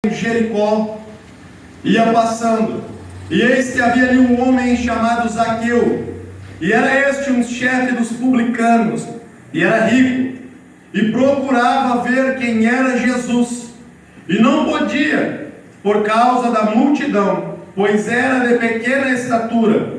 em Jericó, ia passando, e eis que havia ali um homem chamado Zaqueu, e era este um chefe dos publicanos, e era rico, e procurava ver quem era Jesus, e não podia, por causa da multidão, pois era de pequena estatura,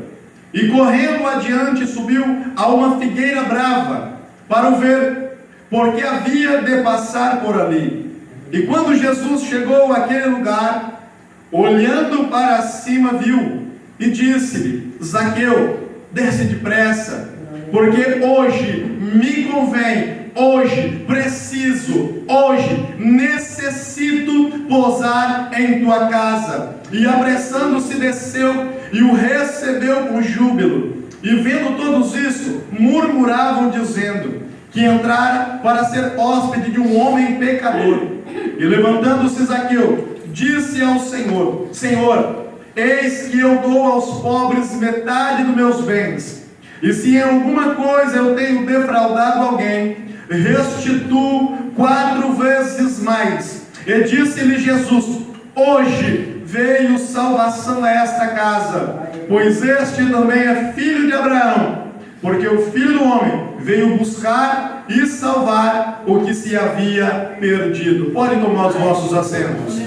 e correndo adiante subiu a uma figueira brava, para o ver, porque havia de passar por ali. E quando Jesus chegou àquele lugar, olhando para cima viu, e disse-lhe: Zaqueu, desce depressa, porque hoje me convém, hoje preciso, hoje necessito pousar em tua casa. E apressando-se desceu e o recebeu com júbilo. E vendo todos isso, murmuravam dizendo que entrara para ser hóspede de um homem pecador. E levantando-se Zaqueu, disse ao Senhor: Senhor, eis que eu dou aos pobres metade dos meus bens, e se em alguma coisa eu tenho defraudado alguém, restituo 4 vezes mais. E disse-lhe Jesus: hoje veio salvação a esta casa, pois este também é filho de Abraão, porque o Filho do Homem veio buscar e salvar o que se havia perdido. Podem tomar os vossos assentos.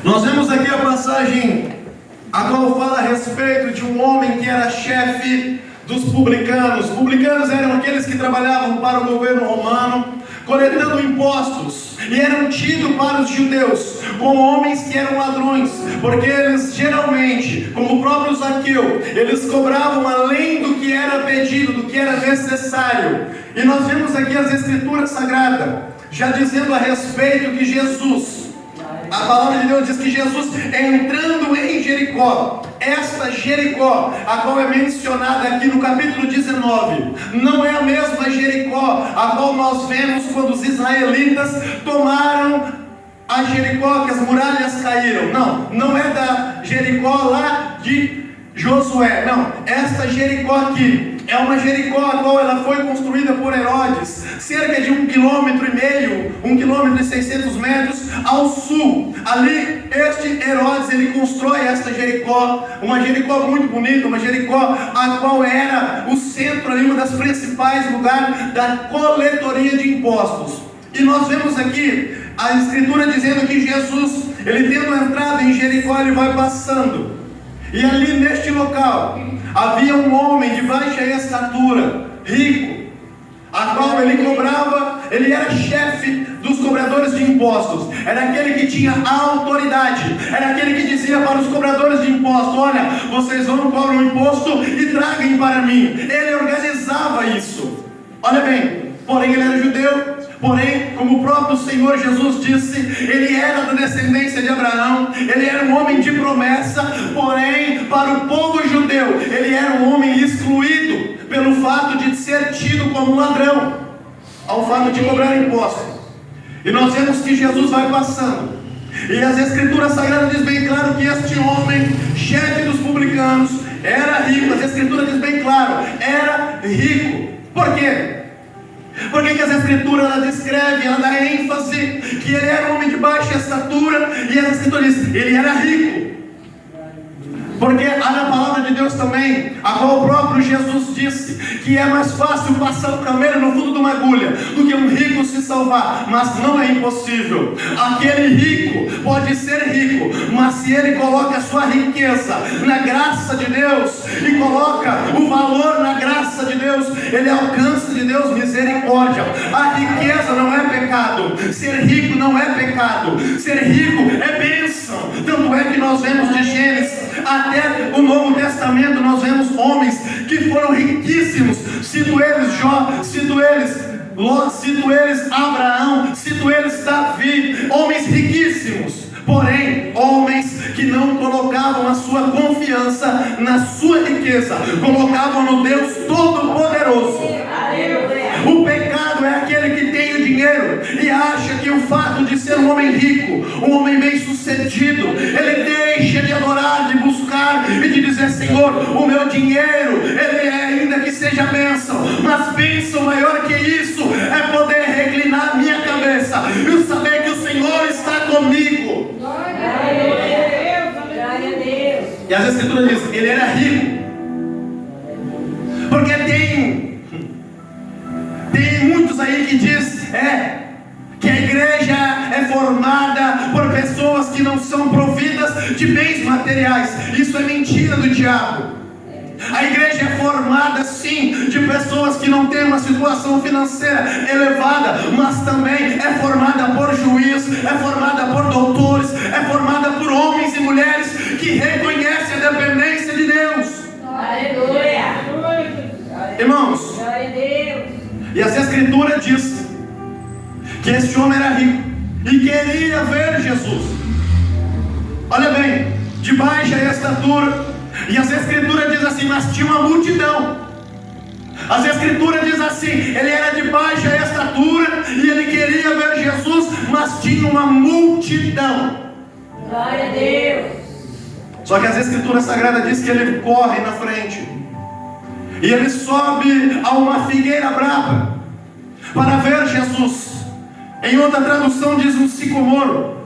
Nós vemos aqui a passagem a qual fala a respeito de um homem que era chefe dos publicanos. Publicanos eram aqueles que trabalhavam para o governo romano, coletando impostos, e eram tidos para os judeus como homens que eram ladrões, porque eles geralmente, como o próprio Zaqueu, eles cobravam além do que era pedido, do que era necessário. E nós vemos aqui as Escrituras Sagradas já dizendo a respeito que Jesus, a palavra de Deus diz que Jesus, entrando em Jericó, esta Jericó, a qual é mencionada aqui no capítulo 19, não é a mesma Jericó a qual nós vemos quando os israelitas tomaram a Jericó, que as muralhas caíram. Não é da Jericó lá de Josué, não. Esta Jericó aqui é uma Jericó a qual ela foi construída por Herodes, cerca de 1,5 km, 1,6 km ao sul. Ali, este Herodes, ele constrói esta Jericó, uma Jericó muito bonita, uma Jericó a qual era o centro ali, uma das principais lugares da coletoria de impostos. E nós vemos aqui a Escritura dizendo que Jesus, ele tendo entrado em Jericó, ele vai passando. E ali neste local havia um homem de baixa estatura, rico, a qual ele cobrava, ele era chefe dos cobradores de impostos, era aquele que tinha autoridade, era aquele que dizia para os cobradores de impostos: olha, vocês vão cobrar um imposto e tragam para mim. Ele organizava isso. Olha bem, porém ele era judeu. Porém, como o próprio Senhor Jesus disse, ele era da descendência de Abraão, ele era um homem de promessa. Porém, para o povo judeu, ele era um homem excluído pelo fato de ser tido como ladrão, ao fato de cobrar impostos. E nós vemos que Jesus vai passando, e as Escrituras Sagradas diz bem claro que este homem, chefe dos publicanos, era rico. As Escrituras diz bem claro, era rico. Por quê? Porque que as Escrituras ela descreve, ela dá ênfase que ele era um homem de baixa estatura, e as Escrituras diz, ele era rico. Porque há na palavra de Deus também, a qual o próprio Jesus disse, que é mais fácil passar um camelo no fundo de uma agulha do que um rico se salvar. Mas não é impossível. Aquele rico pode ser rico, mas se ele coloca a sua riqueza na graça de Deus, e coloca o valor na graça de Deus, ele alcança de Deus misericórdia. A riqueza não é pecado, ser rico não é pecado, ser rico é bênção. Tanto é que nós vemos de Gênesis até o Novo Testamento, nós vemos homens que foram riquíssimos. Cito eles Jó, cito eles Ló, cito eles Abraão, cito eles Davi, homens riquíssimos. Porém, homens que não colocavam a sua confiança na sua riqueza, colocavam no Deus Todo-Poderoso. O pecado é aquele que tem o dinheiro e acha que o fato de ser um homem rico, um homem bem sucedido, ele deixa de adorar, de buscar e de dizer: Senhor, o meu dinheiro, ele é, ainda que seja bênção, mas bênção maior que isso é poder reclinar minha cabeça e saber que o Senhor está comigo. E as Escrituras dizem, ele era rico. Porque tem muitos aí que diz que a igreja é formada por pessoas que não são providas de bens materiais. Isso é mentira do diabo. A igreja é formada sim de pessoas que não têm uma situação financeira elevada, mas também é formada por juízes, é formada por doutores, é formada por homens e mulheres que reconhecem a dependência de Deus. Aleluia! Irmãos, Glória a Deus! e essa Escritura diz que esse homem era rico e queria ver Jesus. Olha bem, de baixa estatura. E as Escrituras diz assim, mas tinha uma multidão. As Escrituras diz assim, ele era de baixa estatura e ele queria ver Jesus, mas tinha uma multidão. Glória a Deus! Só que as Escrituras Sagradas diz que ele corre na frente e ele sobe a uma figueira brava para ver Jesus. Em outra tradução diz um sicomoro.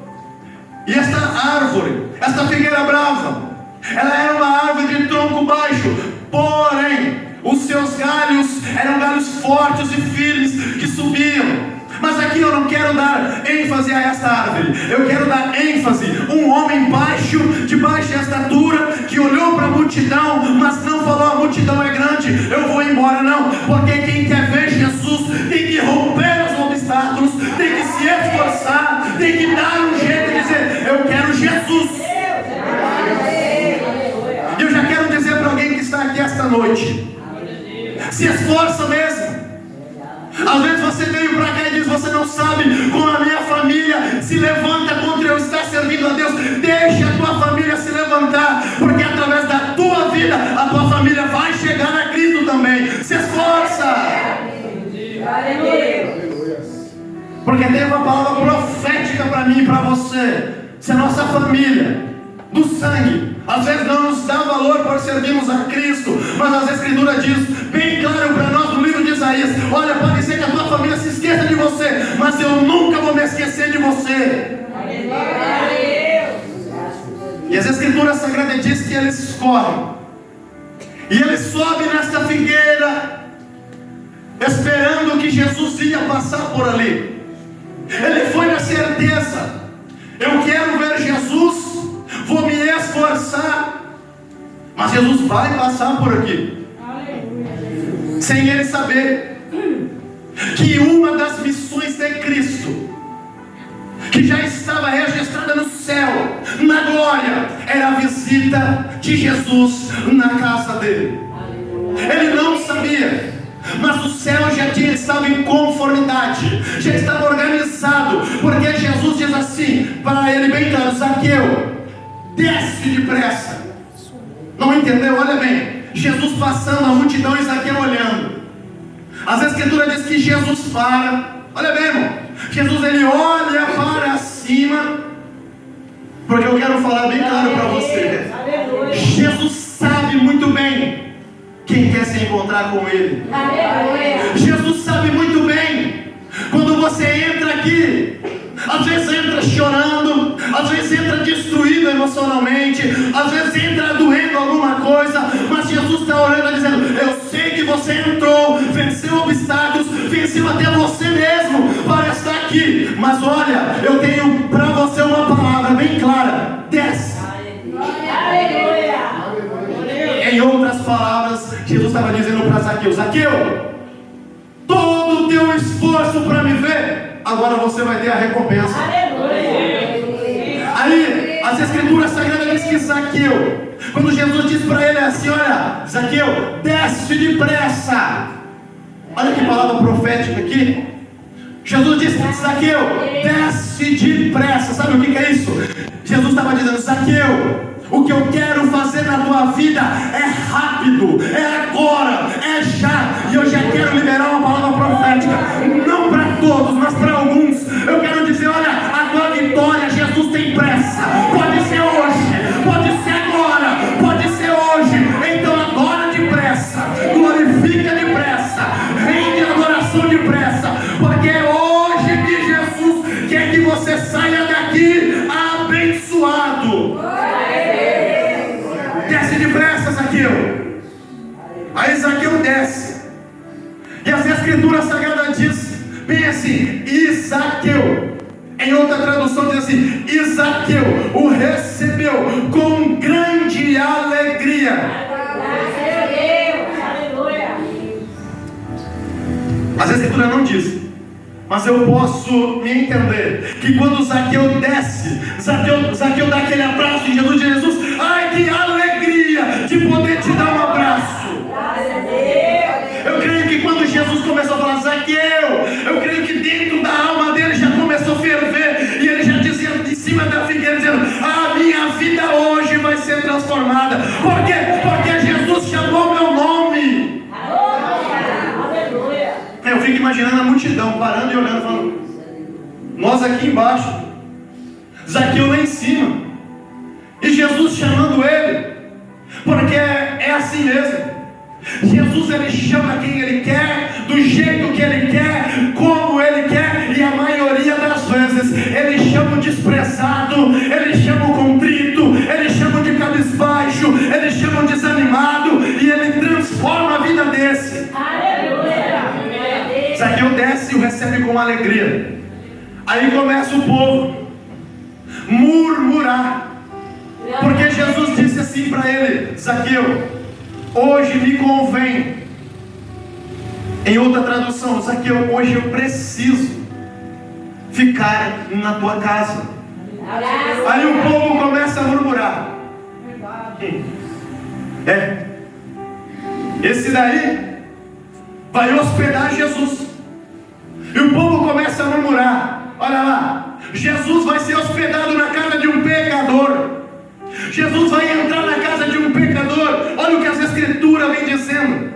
E esta árvore, esta figueira brava, ela era uma árvore de tronco baixo, porém os seus galhos eram galhos fortes e firmes que subiam. Mas aqui eu não quero dar ênfase a esta árvore, eu quero dar ênfase a um homem baixo, de baixa estatura, que olhou para a multidão, mas não falou, a multidão é grande, eu vou embora. Não, porque quem quer ver Jesus tem que romper os obstáculos, tem que se esforçar, tem que dar um jeito de dizer, eu quero Jesus. E eu já quero dizer para alguém que está aqui esta noite, se esforça mesmo. Às vezes você veio para cá e diz, você não sabe como a minha família se levanta contra eu estar servindo a Deus. Deixa a tua família se levantar, porque através da tua vida a tua família vai chegar a Cristo também. Se esforça. Porque tem uma palavra profética para mim e para você. Se a nossa família do sangue às vezes não nos dá valor por servirmos a Cristo, mas as Escrituras diz bem claro para nós no livro de Isaías, olha, pode ser que a tua família se esqueça de você, mas eu nunca vou me esquecer de você. E as Escrituras Sagradas diz que eles correm e eles sobem nesta figueira esperando que Jesus ia passar por ali. Ele foi na certeza, eu quero ver Jesus, vou me esforçar, mas Jesus vai passar por aqui. Aleluia. Sem ele saber que uma das missões de Cristo, que já estava registrada no céu, na glória, era a visita de Jesus na casa dele. Ele não sabia, mas o céu estava em conformidade, já estava organizado, porque Jesus diz assim para ele bem claro, Zaqueu, desce depressa. Não entendeu? Olha bem, Jesus passando, a multidão e Zaqueu olhando. As Escrituras dizem que Jesus para. Olha bem, irmão, Jesus ele olha para cima, porque eu quero falar bem claro para você. Jesus sabe muito bem quem quer se encontrar com ele. Jesus sabe muito bem quando você entra aqui, às vezes entra chorando, às vezes entra destruído emocionalmente, às vezes entra doendo alguma coisa, mas Jesus está orando dizendo, eu sei que você entrou, venceu obstáculos, venceu até você mesmo para estar aqui, mas olha, eu tenho para você uma palavra bem clara, desce. Em outras palavras, Jesus estava dizendo para Zaqueu, Zaqueu, todo o teu esforço para me ver, agora você vai ter a recompensa. Aí, as Escrituras Sagradas dizem que Zaqueu, quando Jesus diz para ele assim, olha, Zaqueu, desce depressa. Olha que palavra profética aqui. Jesus disse, Zaqueu, desce depressa. Sabe o que é isso? Jesus estava dizendo, Zaqueu, o que eu quero fazer na tua vida é rápido, é agora, é já. E eu já quero liberar uma palavra profética, não para todos, mas para alguns. Eu quero dizer, olha, a tua vitória, Jesus tem pressa. Pode ser hoje, pode ser agora, pode ser hoje. Então adora depressa, glorifica depressa, rende adoração depressa, porque é hoje que Jesus quer que você saia daqui abençoado. Escritura Sagrada diz bem assim: e Zaqueu, em outra tradução diz assim: e Zaqueu o recebeu com grande alegria. Glória a Deus. Aleluia. Mas a Escritura não diz, mas eu posso me entender que quando Zaqueu desce, Zaqueu dá aquele abraço em Jesus, ai que alegria de poder te dar um abraço. Glória a Deus. Eu creio que quando Jesus começou a falar Zaqueu, eu creio que dentro da alma dele já começou a ferver, e ele já dizia em cima da figueira, dizendo: a minha vida hoje vai ser transformada. Por quê? Porque Jesus chamou meu nome. Aleluia. Eu fico imaginando a multidão parando e olhando, falando: nós aqui embaixo, Zaqueu lá em cima, e Jesus chamando ele, porque é assim mesmo. Jesus, ele chama quem ele quer, do jeito que ele quer, como ele quer, e a maioria das vezes ele chama o desprezado, ele chama o contrito, ele chama o de cabisbaixo, ele chama o desanimado, e ele transforma a vida desse. Aleluia. Zaqueu desce e o recebe com alegria. Aí começa o povo murmurar, porque Jesus disse assim para ele: Zaqueu, hoje me convém. Em outra tradução, Zaqueu, hoje eu preciso ficar na tua casa. Aí o povo começa a murmurar: esse daí vai hospedar Jesus. E o povo começa a murmurar: olha lá, Jesus vai ser hospedado na casa de um pecador. Jesus vai entrar na casa de um pecador. Olha o que as Escrituras vem dizendo,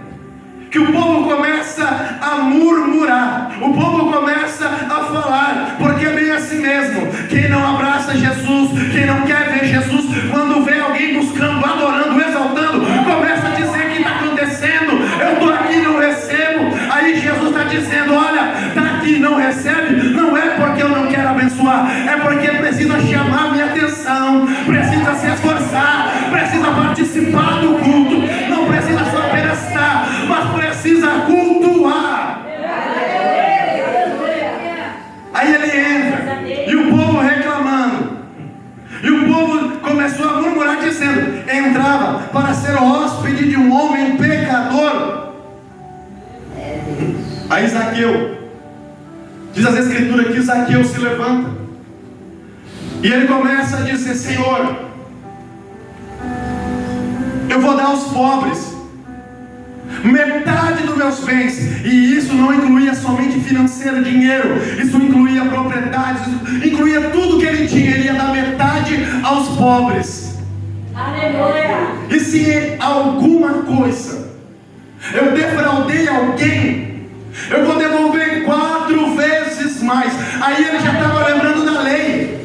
que o povo começa a murmurar, o povo começa a falar, porque é bem assim mesmo. Quem não abraça Jesus, quem não quer ver Jesus, quando vê alguém buscando, adorando, exaltando, começa a dizer: o que está acontecendo? Eu estou aqui e não recebo. Aí Jesus está dizendo: olha, está aqui e não recebe, não é porque eu não quero abençoar, é porque precisa chamar minha atenção, precisa se esforçar, precisa participar do culto, não precisa só apenas estar, mas precisa cultuar. Aí ele entra, e o povo reclamando, e o povo começou a murmurar dizendo: entrava para ser hóspede de um homem pecador. Aí Zaqueu, diz as Escrituras que Zaqueu se levanta, e ele começa a dizer: Senhor, eu vou dar aos pobres metade dos meus bens. E isso não incluía somente financeiro, dinheiro, isso incluía propriedades, isso incluía tudo que ele tinha. Ele ia dar metade aos pobres. Aleluia. E se alguma coisa eu defraudei alguém, eu vou devolver 4 vezes mais. Aí ele já estava lembrando da lei.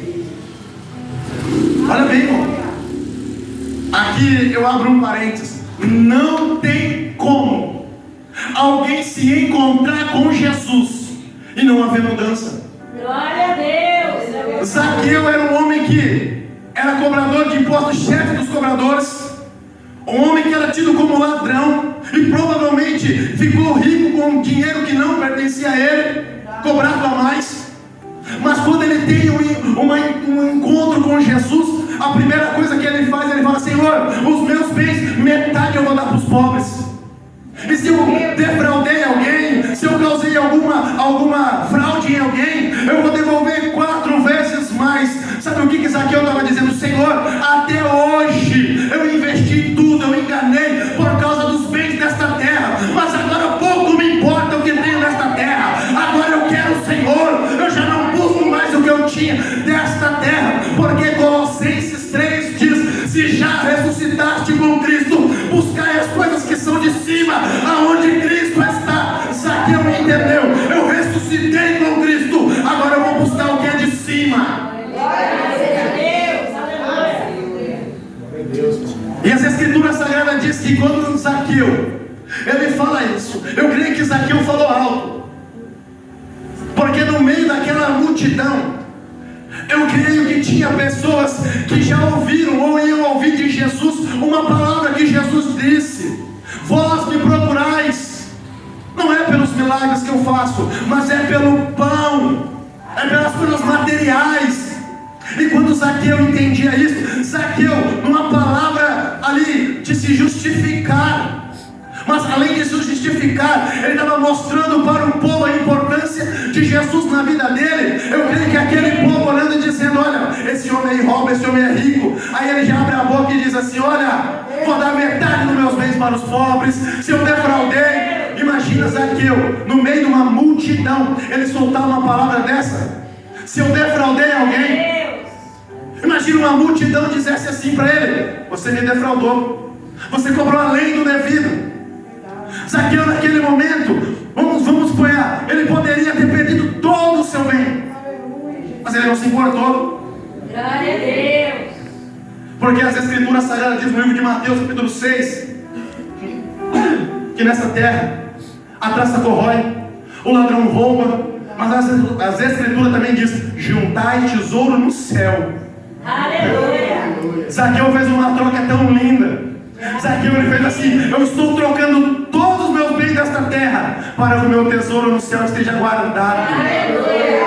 Olha bem, irmão, aqui eu abro um parênteses: não tem como alguém se encontrar com Jesus e não haver mudança. Glória a Deus. Zaqueu era um homem que era cobrador de impostos, chefe dos cobradores, um homem que era tido como ladrão, e provavelmente ficou rico com dinheiro que não pertencia a ele, cobrado a mais. Mas quando ele tem um encontro com Jesus, a primeira coisa que ele faz, ele fala: Senhor, os meus bens, metade eu vou dar para os pobres. E se eu defraudei alguém, se eu causei alguma fraude em alguém, eu vou devolver 4 vezes mais. Sabe o que Zaqueu estava dizendo? Senhor, até hoje eu investi tudo, eu enganei por causa dos bens desta terra, mas agora pouco me importa o que tenho nesta terra. Agora eu quero o Senhor, eu já não busco mais o que eu tinha desta terra, porque Colossenses 3 diz: se já ressuscitaste com Cristo, buscai as coisas que são de cima, aonde Cristo está. Zaqueu entendeu: eu ressuscitei com Cristo, agora eu vou buscar o que é de cima. E as Escrituras Sagradas diz que quando Zaqueu, ele fala isso, eu creio que Zaqueu falou alto, porque no meio daquela multidão, eu creio que tinha pessoas que já ouviram ou iam ouvir de Jesus uma palavra que Jesus disse: vós me procurais, não é pelos milagres milagres que eu faço, mas é pelo pão, é pelas coisas materiais. E quando Zaqueu entendia isso, Zaqueu, numa palavra ali de se justificar, mas além de se justificar, ele estava mostrando para o povo a importância de Jesus na vida dele. Eu creio que aquele povo olhando e dizendo: olha, esse homem aí rouba, esse homem é rico. Aí ele já abre a boca e diz assim: olha, vou dar metade dos meus bens para os pobres. Se eu defraudei, imagina Zaqueu, no meio de uma multidão, ele soltar uma palavra dessa. Se eu defraudei alguém, imagina uma multidão dissesse assim para ele: você me defraudou, você cobrou além do devido. Zaqueu naquele momento, vamos apoiar, ele poderia ter perdido todo o seu bem, mas ele não se importou. Glória a Deus. Porque as Escrituras Sagradas dizem no livro de Mateus capítulo 6 que nessa terra a traça corrói, o ladrão rouba, mas as Escrituras também dizem: juntai tesouro no céu. Aleluia. Zaqueu fez uma troca tão linda. Zaqueu, ele fez assim: eu estou trocando todos os meus bens desta terra para que o meu tesouro no céu esteja guardado. Aleluia.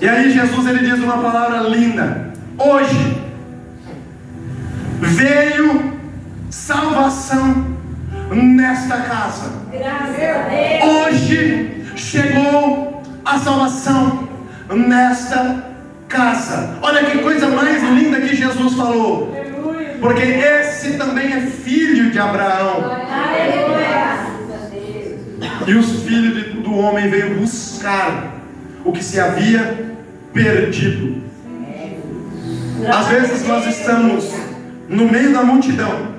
E aí Jesus, ele diz uma palavra linda: hoje veio salvação nesta casa. Graças a Deus. Hoje chegou a salvação nesta casa. Olha que coisa mais linda que Jesus falou. Porque esse também é filho de Abraão. Aleluia. E os filhos do homem veio buscar o que se havia perdido. Às vezes nós estamos no meio da multidão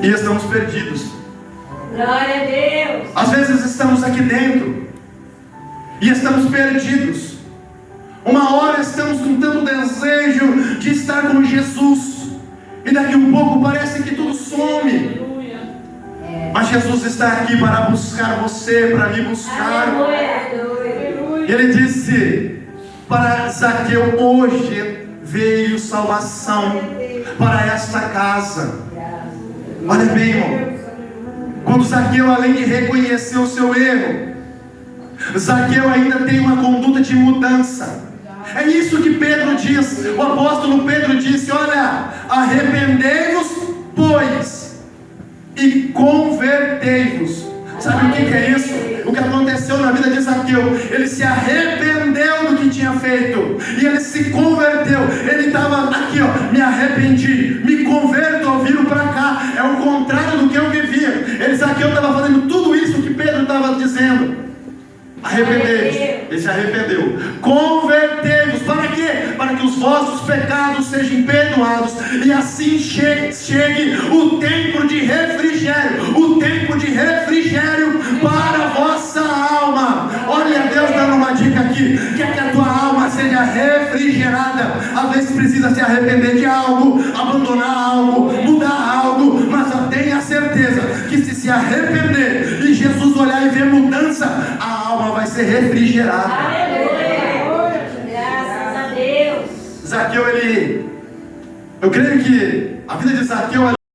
e estamos perdidos. Glória a Deus. Às vezes estamos aqui dentro e estamos perdidos. Uma hora estamos com tanto desejo de estar com Jesus, e daqui um pouco parece que tudo some. Mas Jesus está aqui para buscar você, para me buscar. Aleluia. E ele disse para Zaqueu: hoje veio salvação para esta casa. Olha bem, irmão, quando Zaqueu, além de reconhecer o seu erro, Zaqueu ainda tem uma conduta de mudança. É isso que Pedro diz. O apóstolo Pedro disse: olha, arrependei-vos, pois, e convertei-vos. Sabe o que é isso? O que aconteceu na vida de Zaqueu: ele se arrependeu do que tinha feito e ele se converteu. Ele estava aqui, ó: me arrependi, me converto, eu viro para cá. É o contrário do que eu vivia. Zaqueu estava fazendo tudo isso que Pedro estava dizendo. Arrependei-vos. Ele se arrependeu. Convertei-vos. Para quê? Para que os vossos pecados sejam perdoados e assim chegue o tempo de refrigério. O tempo de refrigério para a vossa alma. Olha Deus dando uma dica aqui: quer que a tua alma seja refrigerada. Às vezes precisa se arrepender de algo, abandonar algo, mudar algo, mas tenha certeza que se arrepender e Jesus olhar e ver mudança, a alma vai ser refrigerada. Aleluia. Graças a Deus. Zaqueu, eu creio que a vida de Zaqueu